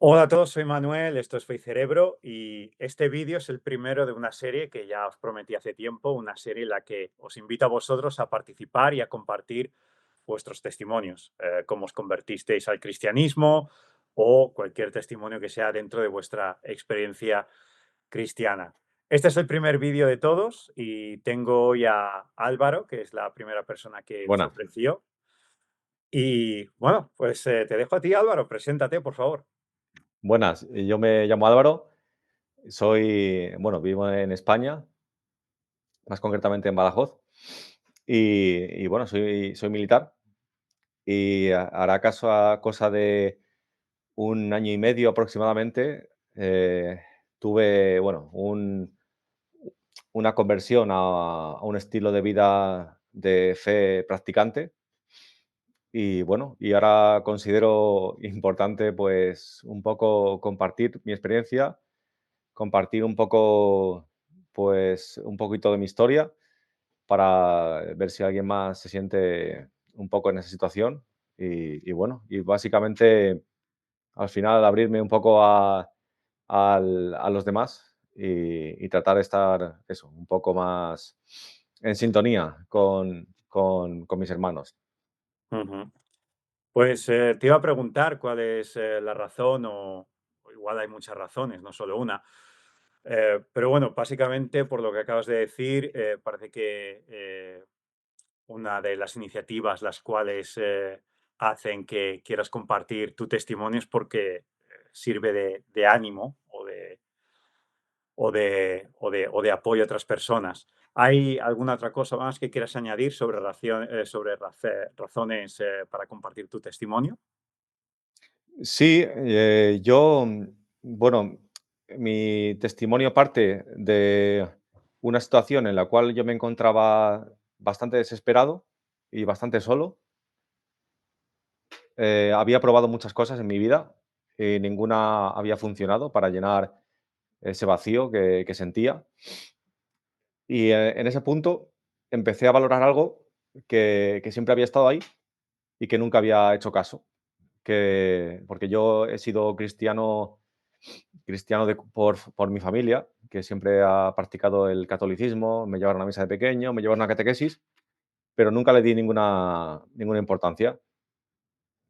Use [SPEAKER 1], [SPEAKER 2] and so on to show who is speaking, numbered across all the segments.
[SPEAKER 1] Hola a todos, soy Manuel, esto es Fey Cerebro y este vídeo es el primero de una serie que ya os prometí hace tiempo, una serie en la que os invito a vosotros a participar y a compartir vuestros testimonios, cómo os convertisteis al cristianismo o cualquier testimonio que sea dentro de vuestra experiencia cristiana. Este es el primer vídeo de todos y tengo hoy a Álvaro, que es la primera persona que se
[SPEAKER 2] Buenas,
[SPEAKER 1] ofreció. Y bueno, pues te dejo a ti, Álvaro, preséntate, por favor.
[SPEAKER 2] buenas. Yo me llamo Álvaro, vivo en España, más concretamente en Badajoz, y bueno, soy militar y hará caso a cosa de un año y medio aproximadamente, tuve, una conversión a un estilo de vida de fe practicante y ahora considero importante, pues, un poco compartir mi experiencia, compartir un poco, pues, un poquito de mi historia para ver si alguien más se siente un poco en esa situación. Y básicamente, al final, abrirme un poco a los demás y tratar de estar, eso, un poco más en sintonía con mis hermanos.
[SPEAKER 1] Ujú. Pues, te iba a preguntar cuál es, la razón o igual hay muchas razones, no solo una. Pero bueno, básicamente, por lo que acabas de decir, parece que, una de las iniciativas las cuales, hacen que quieras compartir tu testimonio es porque, sirve de ánimo o de apoyo a otras personas. ¿Hay alguna otra cosa más que quieras añadir sobre razones, para compartir tu testimonio?
[SPEAKER 2] Sí, bueno, mi testimonio parte de una situación en la cual yo me encontraba bastante desesperado y bastante solo. Había probado muchas cosas en mi vida y ninguna había funcionado para llenar ese vacío que sentía. En ese punto empecé a valorar algo que siempre había estado ahí y que nunca había hecho caso. Porque yo he sido cristiano por mi familia, que siempre ha practicado el catolicismo, me llevaron a misa de pequeño, me llevaron a catequesis, pero nunca le di ninguna importancia.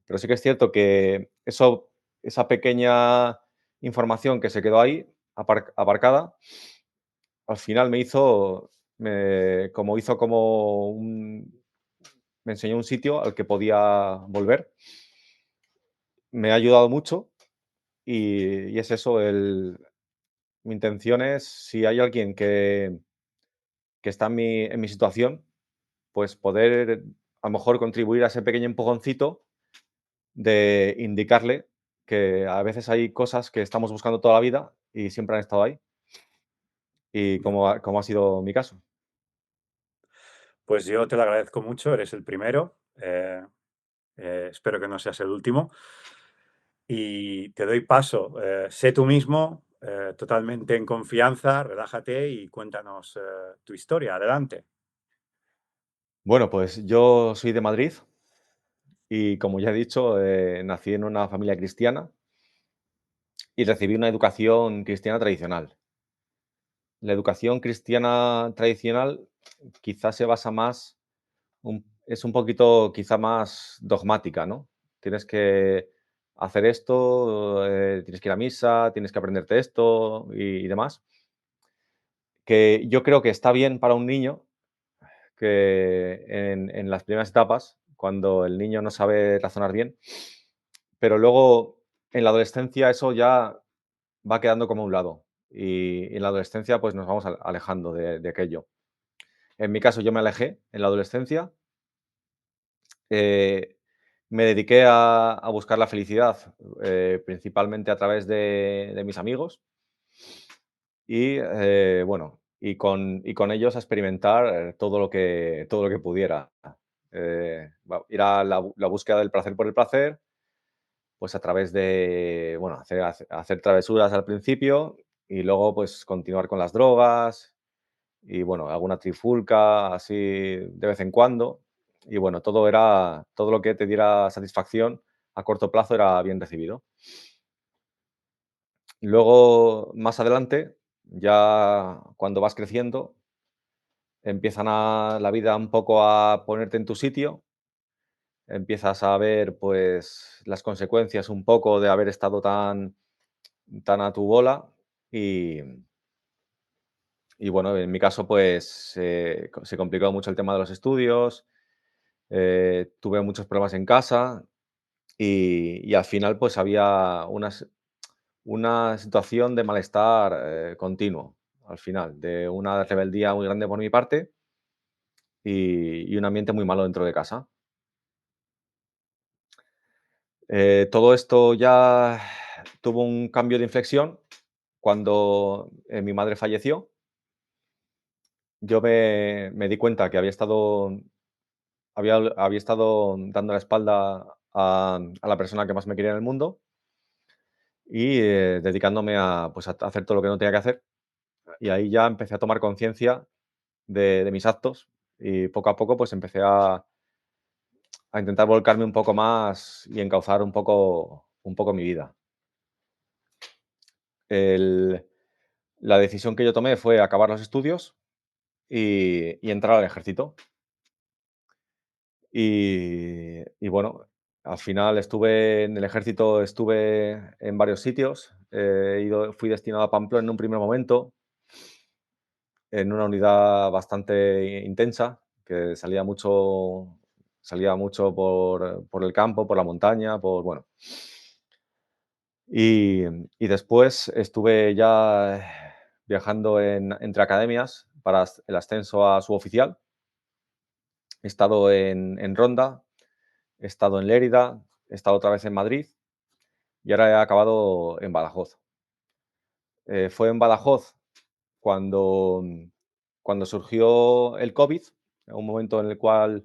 [SPEAKER 2] Pero sí que es cierto que esa pequeña información que se quedó ahí aparcada, al final me enseñó un sitio al que podía volver. Me ha ayudado mucho y es eso, mi intención es, si hay alguien que está en mi situación, pues poder a lo mejor contribuir a ese pequeño empujoncito de indicarle que a veces hay cosas que estamos buscando toda la vida y siempre han estado ahí, y como ha sido mi caso.
[SPEAKER 1] Pues yo te lo agradezco mucho, eres el primero, espero que no seas el último. Y te doy paso, sé tú mismo, totalmente en confianza, relájate y cuéntanos, tu historia. Adelante.
[SPEAKER 2] Bueno, pues yo soy de Madrid y, como ya he dicho, nací en una familia cristiana y recibí una educación cristiana tradicional. La educación cristiana tradicional quizás se basa más, es un poquito quizá más dogmática, ¿no? Tienes que hacer esto, tienes que ir a misa, tienes que aprenderte esto y demás. Que yo creo que está bien para un niño que en las primeras etapas, cuando el niño no sabe razonar bien, pero luego en la adolescencia eso ya va quedando como a un lado. Y en la adolescencia pues nos vamos alejando de aquello. En mi caso, yo me alejé en la adolescencia, eh, me dediqué a buscar la felicidad, principalmente a través de mis amigos y con ellos a experimentar todo lo que pudiera. Ir a la búsqueda del placer por el placer, pues a través de, bueno, hacer travesuras al principio y luego pues continuar con las drogas, y bueno, alguna trifulca así de vez en cuando. Y bueno, todo lo que te diera satisfacción a corto plazo era bien recibido. Luego, más adelante, ya cuando vas creciendo, empiezan a la vida un poco a ponerte en tu sitio, empiezas a ver, pues, las consecuencias un poco de haber estado tan a tu bola y bueno, en mi caso, pues, se complicó mucho el tema de los estudios, tuve muchos problemas en casa y al final, pues, había una situación de malestar, continuo, al final, de una rebeldía muy grande por mi parte y un ambiente muy malo dentro de casa. Todo esto ya tuvo un cambio de inflexión cuando, mi madre falleció. Yo me di cuenta que había estado dando la espalda a la persona que más me quería en el mundo y, dedicándome a, pues, a hacer todo lo que no tenía que hacer. Y ahí ya empecé a tomar conciencia de mis actos y poco a poco, pues, empecé a intentar volcarme un poco más y encauzar un poco mi vida. El La decisión que yo tomé fue acabar los estudios y entrar al ejército. Y bueno, al final estuve en el ejército, estuve en varios sitios. Fui destinado a Pamplona en un primer momento, en una unidad bastante intensa, que salía mucho por el campo, por la montaña, bueno. Y, y después estuve ya viajando entre academias para el ascenso a suboficial. He estado en Ronda, he estado en Lérida, he estado otra vez en Madrid y ahora he acabado en Badajoz. Fue en Badajoz cuando, cuando surgió el COVID, un momento en el cual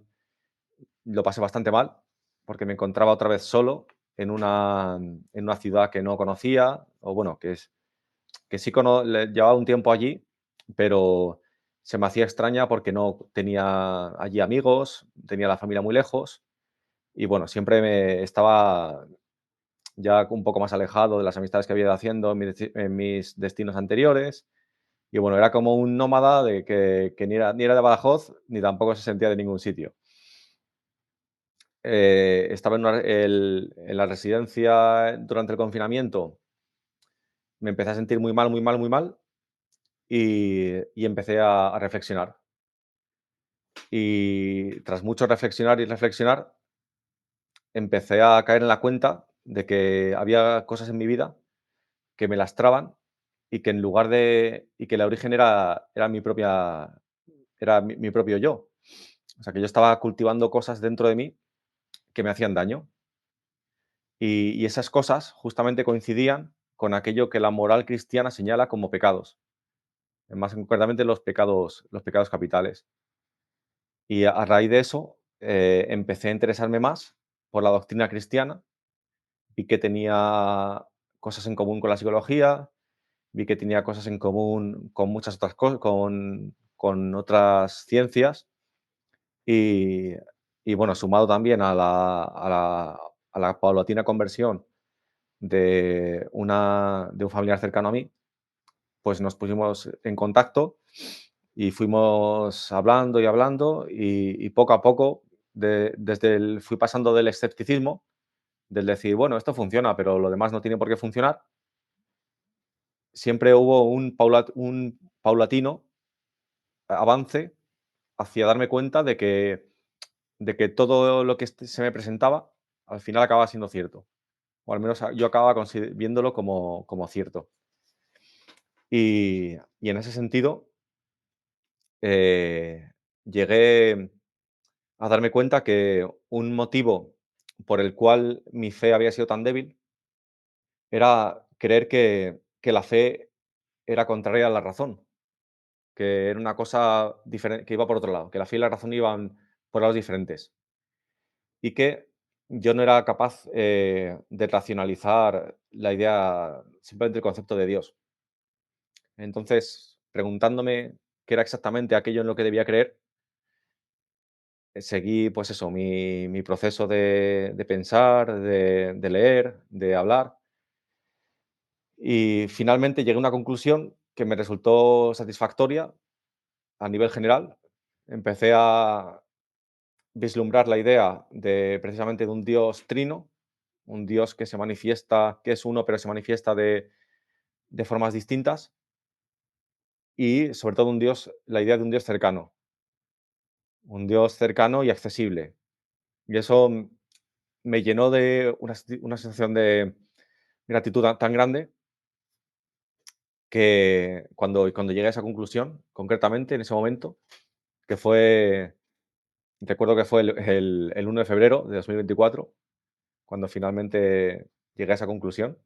[SPEAKER 2] lo pasé bastante mal, porque me encontraba otra vez solo en una ciudad que no conocía, o bueno, que sí llevaba un tiempo allí, pero se me hacía extraña porque no tenía allí amigos, tenía la familia muy lejos y bueno, siempre me estaba ya un poco más alejado de las amistades que había ido haciendo en mis destinos anteriores. Y bueno, era como un nómada de que ni era de Badajoz, ni tampoco se sentía de ningún sitio. Estaba en la residencia durante el confinamiento, me empecé a sentir muy mal, muy mal, muy mal, y empecé a reflexionar. Y tras mucho reflexionar y reflexionar, empecé a caer en la cuenta de que había cosas en mi vida que me lastraban y que en lugar de y que el origen era mi propio yo. O sea, que yo estaba cultivando cosas dentro de mí que me hacían daño. Y esas cosas justamente coincidían con aquello que la moral cristiana señala como pecados, más concretamente los pecados capitales. Y a raíz de eso, empecé a interesarme más por la doctrina cristiana, vi que tenía cosas en común con la psicología, vi que tenía cosas en común con muchas otras cosas, con otras ciencias y, bueno, sumado también a la paulatina conversión de un familiar cercano a mí, pues nos pusimos en contacto y fuimos hablando y hablando y poco a poco, fui pasando del escepticismo, del decir, bueno, esto funciona, pero lo demás no tiene por qué funcionar. Siempre hubo un paulatino avance hacia darme cuenta de que todo lo que se me presentaba al final acababa siendo cierto, o al menos yo acababa viéndolo como cierto. Y en ese sentido, eh, llegué a darme cuenta que un motivo por el cual mi fe había sido tan débil era creer que la fe era contraria a la razón, que era una cosa diferente, que iba por otro lado, que la fe y la razón iban por lados diferentes y que yo no era capaz, de racionalizar la idea, simplemente el concepto de Dios. Entonces, preguntándome qué era exactamente aquello en lo que debía creer, seguí, pues eso, mi proceso de pensar, de leer, de hablar, Y finalmente llegué a una conclusión que me resultó satisfactoria a nivel general. Empecé a vislumbrar la idea de precisamente de un Dios trino, un Dios que se manifiesta, que es uno, pero se manifiesta de formas distintas, y sobre todo un Dios, la idea de un Dios cercano y accesible. Y eso me llenó de una sensación de gratitud tan grande que cuando llegué a esa conclusión, concretamente en ese momento, que fue, recuerdo que fue el 1 de febrero de 2024, cuando finalmente llegué a esa conclusión.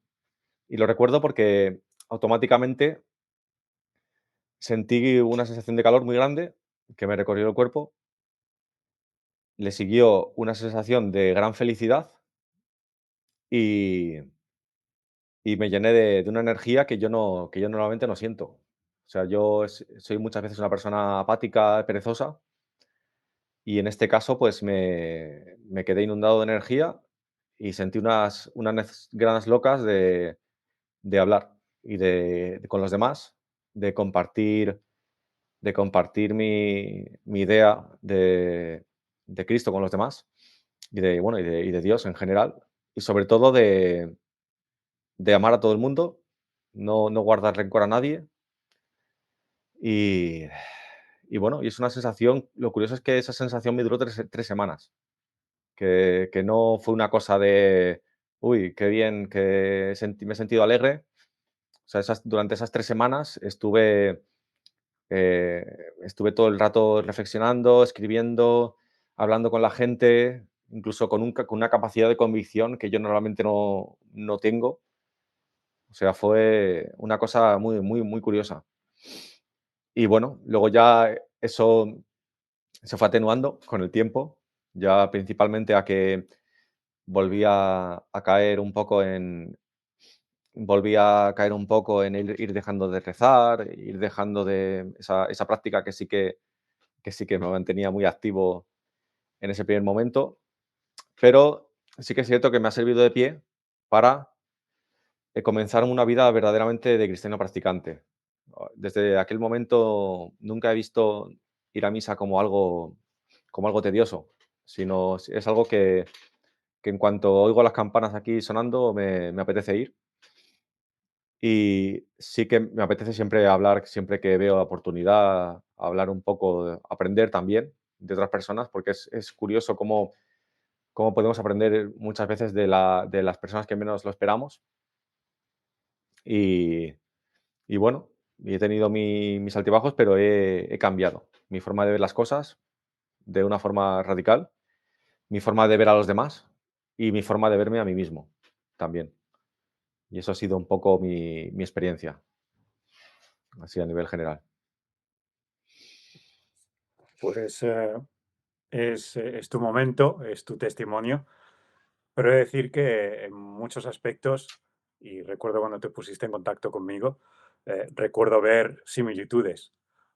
[SPEAKER 2] Y lo recuerdo porque automáticamente sentí una sensación de calor muy grande que me recorrió el cuerpo, le siguió una sensación de gran felicidad y, y me llené de una energía que yo normalmente no siento. O sea, soy muchas veces una persona apática, perezosa, y en este caso pues me quedé inundado de energía y sentí unas ganas locas de hablar y con los demás, de compartir mi idea de Cristo con los demás y bueno, y de Dios en general, y sobre todo de amar a todo el mundo, no guardar rencor a nadie y bueno, y es una sensación, lo curioso es que esa sensación me duró 3 semanas, que no fue una cosa de: "Uy, qué bien, que me he sentido alegre". O sea, durante esas 3 semanas Eh, estuve todo el rato reflexionando, escribiendo, hablando con la gente, incluso con una capacidad de convicción que yo normalmente no tengo. O sea, fue una cosa muy, muy, muy curiosa. Y bueno, luego ya eso se fue atenuando con el tiempo, ya principalmente a que volví a caer un poco en ir dejando de rezar, ir dejando de esa práctica que sí que me mantenía muy activo en ese primer momento, pero sí que es cierto que me ha servido de pie para, comenzar una vida verdaderamente de cristiano practicante. Desde aquel momento nunca he visto ir a misa como algo tedioso, sino es algo que en cuanto oigo las campanas aquí sonando me apetece ir. Y sí que me apetece siempre hablar, siempre que veo la oportunidad, hablar un poco, aprender también de otras personas, porque es curioso cómo podemos aprender muchas veces de las personas que menos lo esperamos. Y, y bueno, y he tenido mis altibajos, pero he cambiado mi forma de ver las cosas de una forma radical, mi forma de ver a los demás y mi forma de verme a mí mismo también. Y eso ha sido un poco mi experiencia, así a nivel general.
[SPEAKER 1] Pues es tu momento, es tu testimonio, pero he de decir que en muchos aspectos, y recuerdo cuando te pusiste en contacto conmigo, recuerdo ver similitudes.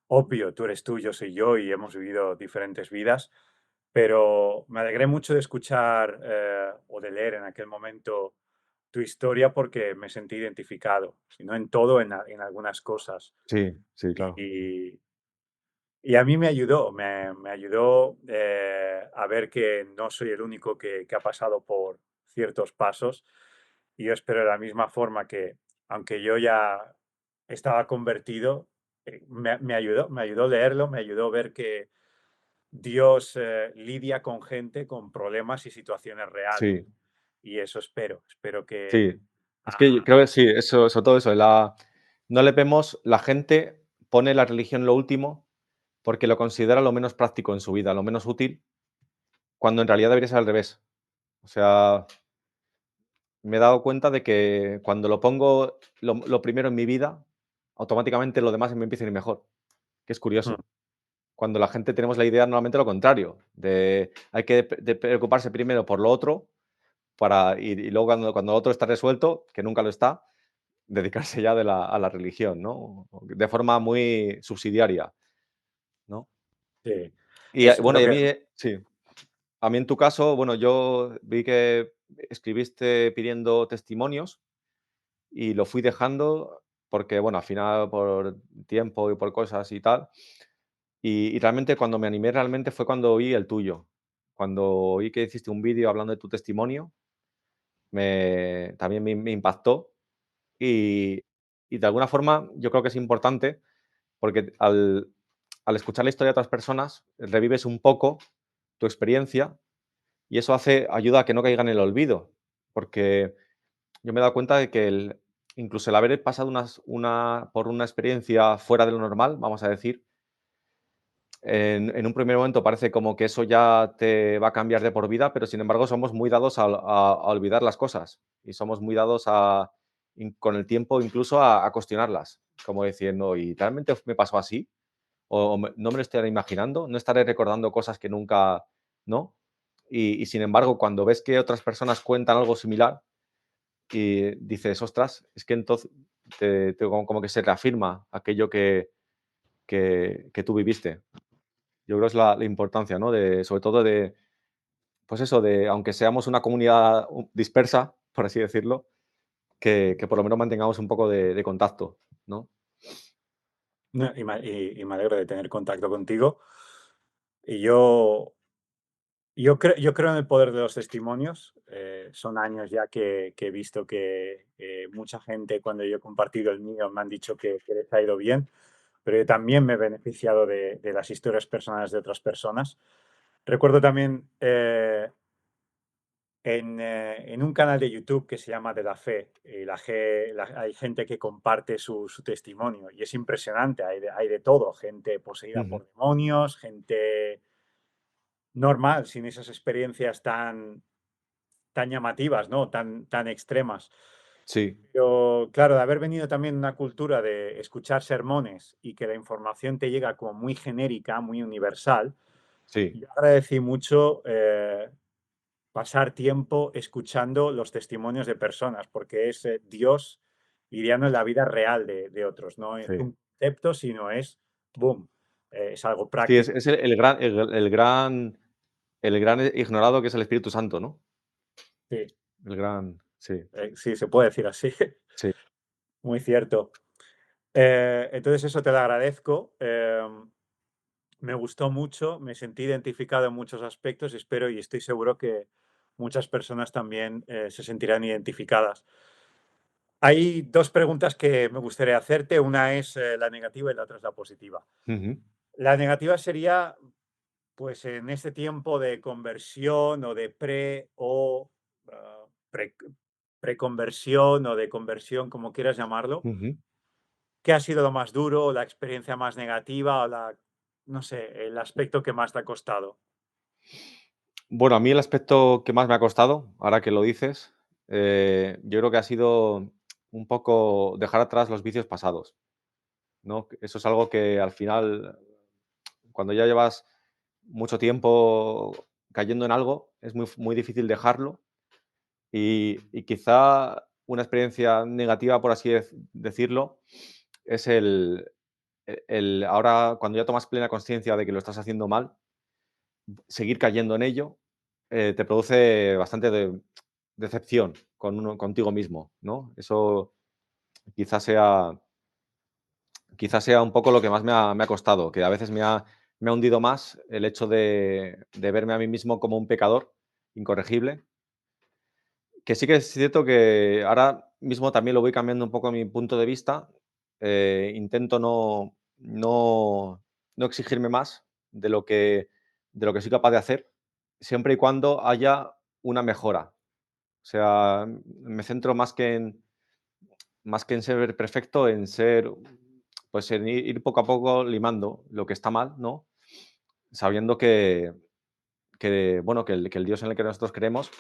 [SPEAKER 1] Obvio, tú eres tú, yo soy yo y hemos vivido diferentes vidas, pero me alegré mucho de escuchar o de leer en aquel momento tu historia porque me sentí identificado, si no en todo, en algunas cosas.
[SPEAKER 2] Sí, sí, claro.
[SPEAKER 1] Y, y a mí me ayudó a ver que no soy el único que ha pasado por ciertos pasos. Y yo espero de la misma forma que, aunque yo ya estaba convertido, me ayudó leerlo, me ayudó ver que Dios lidia con gente, con problemas y situaciones reales.
[SPEAKER 2] Sí,
[SPEAKER 1] Y eso espero que...
[SPEAKER 2] sí. Es que yo creo que sí, eso, sobre todo eso, no le vemos, la gente pone la religión lo último porque lo considera lo menos práctico en su vida, lo menos útil, cuando en realidad debería ser al revés. O sea, me he dado cuenta de que cuando lo pongo lo primero en mi vida, automáticamente lo demás me empieza a ir mejor, que es
[SPEAKER 1] Mm,
[SPEAKER 2] curioso. Cuando la gente tenemos la idea normalmente lo contrario, de hay que de preocuparse primero por lo otro y luego cuando lo otro está resuelto, que nunca lo está, dedicarse ya a la religión, ¿no? De forma muy subsidiaria, ¿no?
[SPEAKER 1] sí,
[SPEAKER 2] Y,
[SPEAKER 1] es
[SPEAKER 2] bueno,
[SPEAKER 1] lo
[SPEAKER 2] y a
[SPEAKER 1] que...
[SPEAKER 2] mí, sí, a mí en tu caso, bueno, yo vi que escribiste pidiendo testimonios y lo fui dejando porque, bueno, al final por tiempo y por cosas y tal. Y realmente cuando me animé realmente fue cuando oí el tuyo. Cuando oí que hiciste un vídeo hablando de tu testimonio, también me impactó y de alguna forma yo creo que es importante porque al escuchar la historia de otras personas, revives un poco tu experiencia y eso ayuda a que no caiga en el olvido, porque yo me he dado cuenta de que incluso el haber pasado por una experiencia fuera de lo normal, vamos a decir, en un primer momento parece como que eso ya te va a cambiar de por vida, pero sin embargo somos muy dados a olvidar las cosas y somos muy dados con el tiempo incluso a cuestionarlas, como diciendo, ¿y realmente me pasó así? ¿O no me lo estaré imaginando? ¿No estaré recordando cosas que nunca, no? Y sin embargo, cuando ves que otras personas cuentan algo similar y dices, ostras, es que entonces como que se reafirma aquello que tú viviste. Yo creo que es la importancia, ¿no? Sobre todo pues eso, aunque seamos una comunidad dispersa, por así decirlo, que por lo menos mantengamos un poco de contacto, ¿no?
[SPEAKER 1] No, y me alegro de tener contacto contigo. Y yo creo en el poder de los testimonios. Son años ya que he visto que mucha gente, cuando yo he compartido el mío, me han dicho que les ha ido bien, pero yo también me he beneficiado de las historias personales de otras personas. Recuerdo también en un canal de YouTube que se llama De la Fe, y hay gente que comparte su testimonio y es impresionante, hay de todo, gente poseída
[SPEAKER 2] Ujú.
[SPEAKER 1] por demonios, gente normal, sin esas experiencias tan llamativas, ¿no? Tan extremas.
[SPEAKER 2] Sí,
[SPEAKER 1] Pero claro, de haber venido también de una cultura de escuchar sermones y que la información te llega como muy genérica, muy universal,
[SPEAKER 2] sí,
[SPEAKER 1] yo agradecí mucho pasar tiempo escuchando los testimonios de personas, porque es Dios lidiando en la vida real de otros. No es
[SPEAKER 2] sí.
[SPEAKER 1] un concepto, sino boom, es algo
[SPEAKER 2] Sí, es
[SPEAKER 1] práctico.
[SPEAKER 2] el gran ignorado que es el Espíritu Santo, ¿no?
[SPEAKER 1] Sí,
[SPEAKER 2] El gran sí,
[SPEAKER 1] sí, se puede decir así.
[SPEAKER 2] sí.
[SPEAKER 1] Muy cierto. Entonces eso te lo agradezco. Me gustó mucho, me sentí identificado en muchos aspectos, espero y estoy seguro que muchas personas también se sentirán identificadas. Hay dos preguntas que me gustaría hacerte, una es la negativa y la otra es la positiva.
[SPEAKER 2] Ujú,
[SPEAKER 1] La negativa sería, pues en este tiempo de conversión o de pre, preconversión o de conversión, como quieras llamarlo,
[SPEAKER 2] ujú.
[SPEAKER 1] ¿qué ha sido lo más duro, la experiencia más negativa o no sé, el aspecto que más te ha costado?
[SPEAKER 2] Bueno, a mí el aspecto que más me ha costado, ahora que lo dices, yo creo que ha sido un poco dejar atrás los vicios pasados, ¿no? Eso es algo que al final, cuando ya llevas mucho tiempo cayendo en algo, es muy difícil dejarlo y quizá una experiencia negativa, por así decirlo, es ahora cuando ya tomas plena conciencia de que lo estás haciendo mal, seguir cayendo en ello, te produce bastante decepción contigo mismo, ¿no? Eso quizás sea quizás sea un poco lo que más me ha costado, que a veces me ha hundido más el hecho de verme a mí mismo como un pecador incorregible, que sí que es cierto que ahora mismo también lo voy cambiando un poco mi punto de vista, intento no exigirme más de lo que soy capaz de hacer, siempre y cuando haya una mejora. O sea, me centro más que en ser perfecto, en pues en ir poco a poco limando lo que está mal, ¿no? Sabiendo bueno, que el Dios en el que nosotros creemos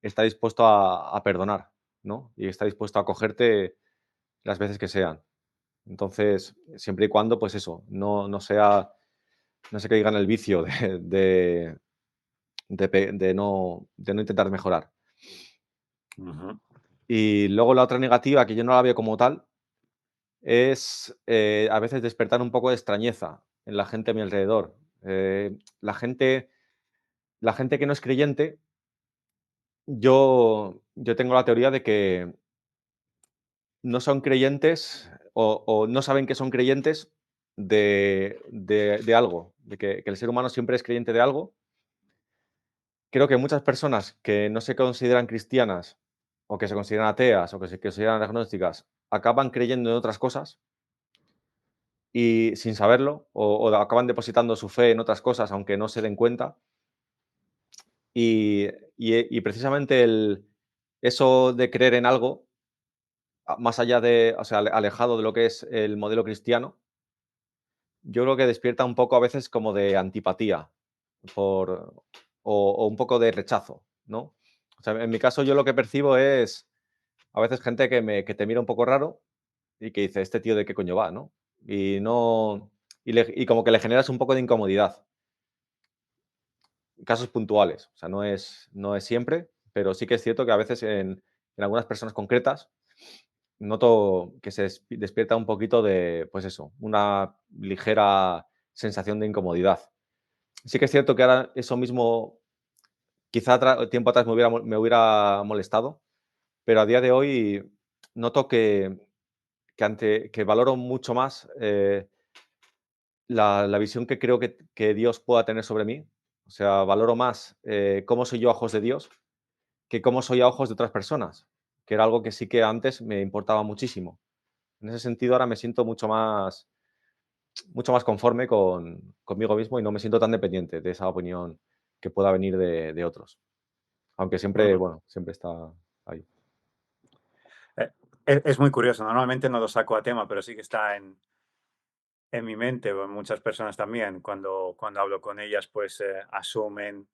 [SPEAKER 2] está dispuesto a perdonar, ¿no? Y está dispuesto a acogerte las veces que sean. Entonces, siempre y cuando, pues eso, no se caiga en el vicio de no intentar mejorar.
[SPEAKER 1] Ujú.
[SPEAKER 2] Y luego la otra negativa, que yo no la veo como tal, es, a veces despertar un poco de extrañeza en la gente a mi alrededor. La gente que no es creyente, yo tengo la teoría no son creyentes o no saben que son creyentes de algo, de que el ser humano siempre es creyente de algo. Creo que muchas personas que no se consideran cristianas, o que se consideran ateas, o que se consideran agnósticas, acaban creyendo en otras cosas y sin saberlo, o acaban depositando su fe en otras cosas, aunque no se den cuenta. Y precisamente eso de creer en algo, más allá de, o sea, alejado de lo que es el modelo cristiano, yo creo que despierta un poco a veces como de antipatía por, o un poco de rechazo, ¿no? O sea, en mi caso yo lo que percibo es a veces gente que te mira un poco raro y que dice, este tío de qué coño va, ¿no? Y no, y como que le generas un poco de incomodidad. Casos puntuales, o sea, no es siempre, pero sí que es cierto que a veces en algunas personas concretas noto que se despierta un poquito de, pues eso, una ligera sensación de incomodidad. Sí que es cierto que ahora eso mismo, quizá tiempo atrás me hubiera molestado, pero a día de hoy noto que valoro mucho más la visión que creo que Dios pueda tener sobre mí. O sea, valoro más cómo soy yo a ojos de Dios que cómo soy a ojos de otras personas, que era algo que sí que antes me importaba muchísimo. En ese sentido, ahora me siento mucho más conforme conmigo mismo y no me siento tan dependiente de esa opinión que pueda venir de otros. Aunque siempre,
[SPEAKER 1] Ujú.
[SPEAKER 2] bueno, siempre está ahí.
[SPEAKER 1] Eh, es muy curioso, normalmente no lo saco a tema, pero sí que está en mi mente, o en muchas personas también, cuando hablo con ellas, pues asumen,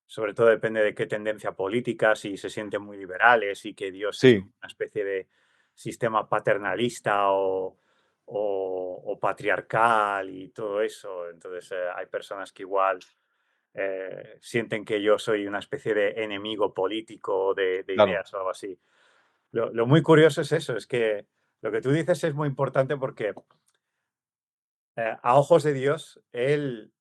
[SPEAKER 1] sobre todo depende de qué tendencia política, si se sienten muy liberales y que Dios es
[SPEAKER 2] Sí,
[SPEAKER 1] una especie de sistema paternalista o patriarcal y todo eso. Entonces hay personas que igual sienten que yo soy una especie de enemigo político de
[SPEAKER 2] claro.
[SPEAKER 1] ideas o algo así. Lo muy curioso es eso, es que lo que tú dices es muy importante porque a ojos de Dios, Él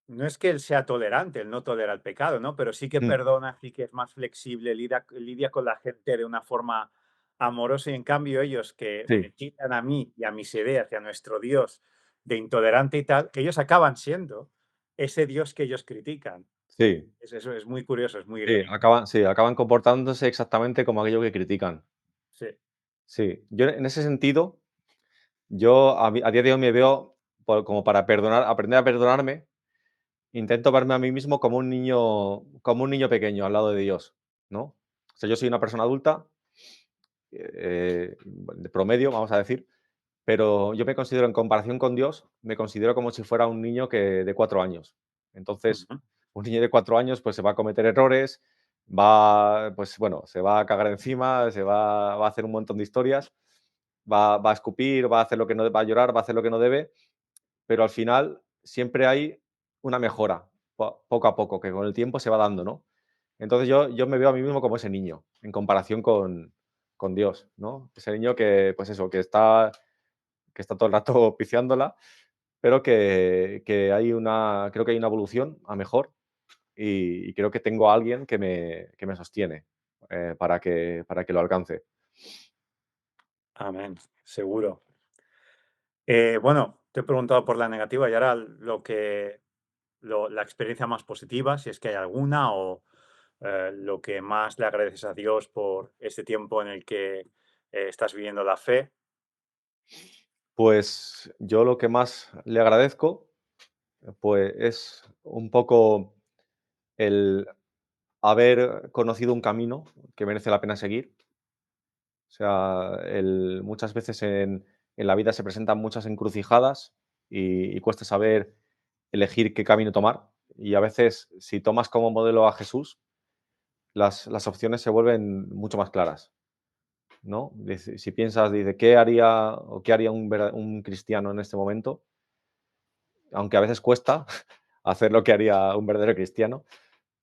[SPEAKER 1] no es que Él sea tolerante, Él no tolera el pecado, ¿no? Pero sí que
[SPEAKER 2] Mm,
[SPEAKER 1] perdona, sí que es más flexible, lidia con la gente de una forma amorosa y en cambio ellos que me
[SPEAKER 2] sí,
[SPEAKER 1] quitan a mí y a mis ideas y a nuestro Dios de intolerante y tal, ellos acaban siendo ese Dios que ellos critican.
[SPEAKER 2] sí,
[SPEAKER 1] Eso es muy curioso, es muy
[SPEAKER 2] sí,
[SPEAKER 1] irónico.
[SPEAKER 2] acaban comportándose exactamente como aquello que critican.
[SPEAKER 1] Sí.
[SPEAKER 2] Sí, yo en ese sentido, yo a día de hoy me veo como para perdonar, aprender a perdonarme. Intento verme a mí mismo como un niño pequeño al lado de Dios, ¿no? O sea, yo soy una persona adulta, de promedio, vamos a decir, pero yo me considero, en comparación con Dios, me considero como si fuera un niño de 4 años. Entonces,
[SPEAKER 1] Ujú.
[SPEAKER 2] un niño de 4 años, pues, se va a cometer errores, pues, bueno, se va a cagar encima, va a hacer un montón de historias, va a escupir, va a hacer lo que no va a llorar, va a hacer lo que no debe, pero al final siempre hay una mejora, poco a poco, que con el tiempo se va dando, ¿no? Entonces yo me veo a mí mismo como ese niño, en comparación con Dios, ¿no? Ese niño que, pues eso, que está todo el rato piciándola, pero creo que hay una evolución a mejor y creo que tengo a alguien que me sostiene, para que lo alcance.
[SPEAKER 1] Amén, seguro. Bueno, te he preguntado por la negativa y ahora la experiencia más positiva, si es que hay alguna, o lo que más le agradeces a Dios por este tiempo en el que estás viviendo la fe.
[SPEAKER 2] Pues yo lo que más le agradezco, pues es un poco el haber conocido un camino que merece la pena seguir. O sea, muchas veces en la vida se presentan muchas encrucijadas y cuesta saber elegir qué camino tomar. Y a veces, si tomas como modelo a Jesús, las opciones se vuelven mucho más claras, ¿no? Si piensas, dice, ¿qué haría o qué haría un cristiano en este momento? Aunque a veces cuesta hacer lo que haría un verdadero cristiano,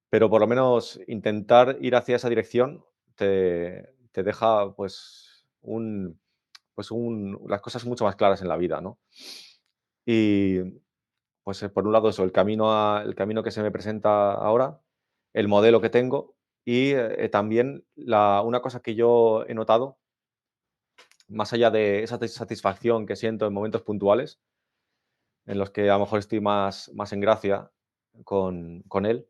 [SPEAKER 2] pero por lo menos intentar ir hacia esa dirección te deja, las cosas mucho más claras en la vida, ¿no? Y, pues, por un lado eso, el camino que se me presenta ahora, el modelo que tengo y, también una cosa que yo he notado más allá de esa satisfacción que siento en momentos puntuales, en los que a lo mejor estoy más en gracia con él,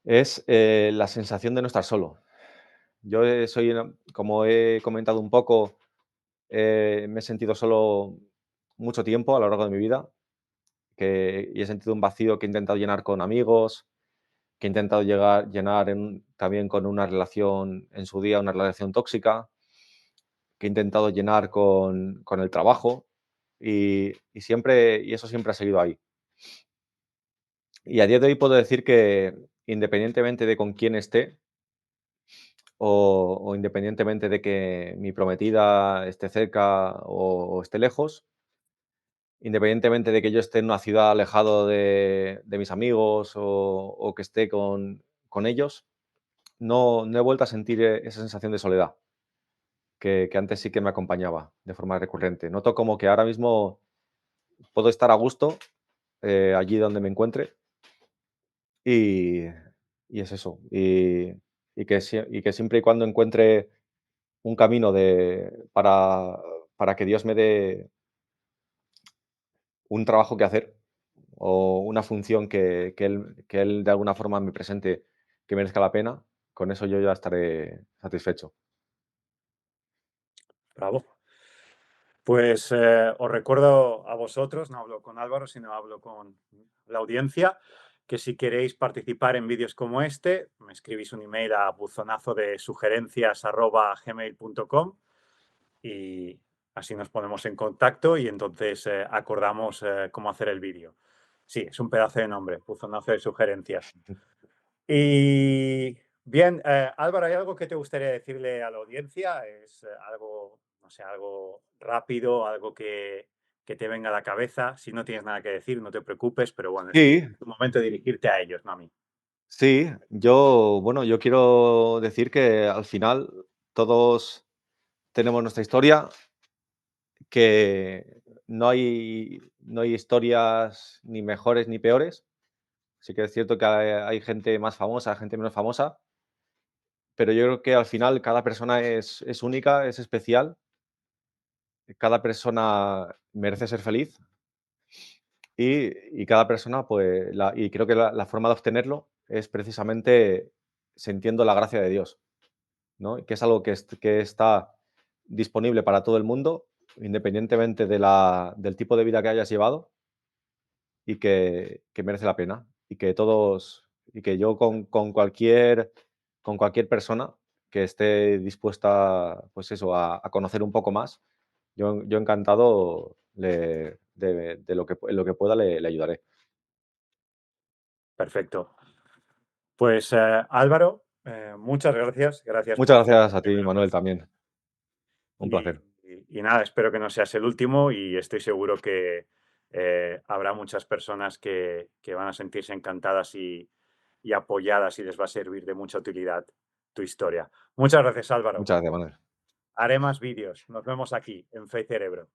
[SPEAKER 2] es la sensación de no estar solo. Yo soy, como he comentado un poco, me he sentido solo mucho tiempo a lo largo de mi vida y he sentido un vacío que he intentado llenar con amigos, que he intentado llenar también con una relación en su día, una relación tóxica, que he intentado llenar con el trabajo y eso siempre ha seguido ahí. Y a día de hoy puedo decir que independientemente de con quién esté o independientemente de que mi prometida esté cerca o esté lejos, independientemente de que yo esté en una ciudad alejado de mis amigos o que esté con ellos, no he vuelto a sentir esa sensación de soledad que antes sí que me acompañaba de forma recurrente. Noto como que ahora mismo puedo estar a gusto allí donde me encuentre y, y es eso. Y que siempre y cuando encuentre un camino para que Dios me dé un trabajo que hacer o una función que él de alguna forma me presente que merezca la pena, con eso yo ya estaré satisfecho.
[SPEAKER 1] Bravo. Pues os recuerdo a vosotros, no hablo con Álvaro, sino hablo con la audiencia, que si queréis participar en vídeos como este, me escribís un email a buzonazodesugerencias@gmail.com y así nos ponemos en contacto y entonces acordamos cómo hacer el vídeo. Sí, es un pedazo de nombre, buzonazo de sugerencias. Y bien, Álvaro, ¿hay algo que te gustaría decirle a la audiencia? ¿Es algo, no sé, algo rápido, algo que te venga a la cabeza? Si no tienes nada que decir, no te preocupes, pero bueno, es
[SPEAKER 2] Sí,
[SPEAKER 1] tu momento de dirigirte a ellos, no a mí.
[SPEAKER 2] sí, bueno, yo quiero decir que al final todos tenemos nuestra historia, que no hay historias ni mejores ni peores. Sí que es cierto que hay gente más famosa, gente menos famosa, pero yo creo que al final cada persona es única, es especial, cada persona merece ser feliz y cada persona, pues, y creo que la forma de obtenerlo es precisamente sintiendo la gracia de Dios, ¿no? Y que es algo que está disponible para todo el mundo, independientemente del tipo de vida que hayas llevado y que merece la pena. Y que yo con cualquier persona que esté dispuesta, pues eso, a conocer un poco más, yo encantado de lo que pueda le ayudaré.
[SPEAKER 1] Perfecto. Pues Álvaro, muchas gracias. Gracias por
[SPEAKER 2] Muchas
[SPEAKER 1] ser
[SPEAKER 2] gracias
[SPEAKER 1] el
[SPEAKER 2] a ti,
[SPEAKER 1] primero en
[SPEAKER 2] Manuel,
[SPEAKER 1] nuestro.
[SPEAKER 2] también. Un
[SPEAKER 1] Y,
[SPEAKER 2] placer.
[SPEAKER 1] y nada, espero que no seas el último y estoy seguro que habrá muchas personas que van a sentirse encantadas y apoyadas y les va a servir de mucha utilidad tu historia. Muchas gracias, Álvaro.
[SPEAKER 2] Muchas gracias, Manuel.
[SPEAKER 1] Haré más vídeos. Nos vemos aquí en Fe y Cerebro.